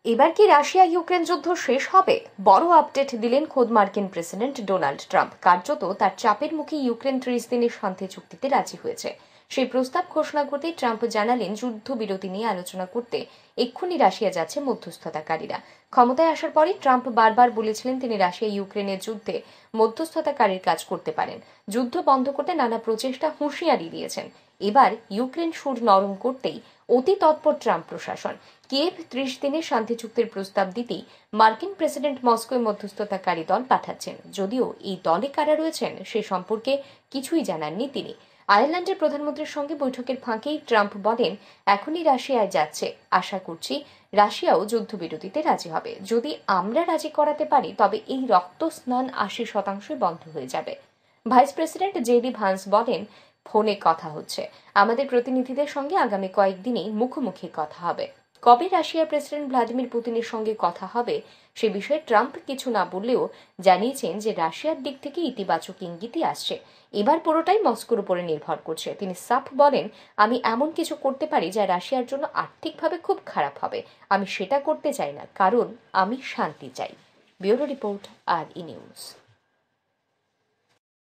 এবার কি Russia Ukraine যুদ্ধ শেষ হবে? বড় আপডেট দিলেন খোদ মার্কিন প্রেসিডেন্ট ডোনাল্ড ট্রাম্প। কার্যত তার চাপের মুখে ইউক্রেন 30 দিনের শান্তি চুক্তিতে রাজি হয়েছে। সেই প্রস্তাব ঘোষণা করতেই ট্রাম্প জানালেন যুদ্ধবিরতি নিয়ে আলোচনা করতে এক্ষুনি রাশিয়া যাচ্ছে মধ্যস্থতাকারীরা। ক্ষমতায় আসার পরই ট্রাম্প বারবার বলেছিলেন তিনি রাশিয়া ইউক্রেনের যুদ্ধে মধ্যস্থতাকারীর কাজ করতে পারেন। যুদ্ধ বন্ধ করতে নানা প্রচেষ্টা হুঁশিয়ারি দিয়েছেন। এবার ইউক্রেন সুর নরম করতেই অতি তৎপর ট্রাম্প প্রশাসন। কিয়েভ 30 দিনের শান্তি চুক্তির প্রস্তাব দিতেই মার্কিন প্রেসিডেন্ট মস্কোয় মধ্যস্থতাকারী দল পাঠাচ্ছেন। যদিও এই দলে কারা রয়েছেন সে সম্পর্কে কিছুই জানাননি তিনি। আয়ারল্যান্ডের প্রধানমন্ত্রীর সঙ্গে বৈঠকের ফাঁকেই ট্রাম্প বলেন, এখনই রাশিয়ায় যাচ্ছে, আশা করছি রাশিয়াও যুদ্ধবিরতিতে রাজি হবে। যদি আমরা রাজি করাতে পারি তবে এই রক্ত স্নান 80% বন্ধ হয়ে যাবে। ভাইস প্রেসিডেন্ট জেডি ভান্স বলেন, ফোনে কথা হচ্ছে, আমাদের প্রতিনিধিদের সঙ্গে আগামী কয়েকদিনেই মুখোমুখি কথা হবে। কবে রাশিয়ার প্রেসিডেন্ট ভ্লাদিমির পুতিনের সঙ্গে কথা হবে সে বিষয়ে ট্রাম্প কিছু না বললেও জানিয়েছেন যে রাশিয়ার দিক থেকে ইতিবাচক ইঙ্গিতই আসছে। এবার পুরোটাই মস্কোর উপরে নির্ভর করছে। তিনি সাফ বলেন, আমি এমন কিছু করতে পারি যা রাশিয়ার জন্য আর্থিকভাবে খুব খারাপ হবে। আমি সেটা করতে চাই না, কারণ আমি শান্তি চাই। ব্যুরো রিপোর্ট, আর ই নিউজ।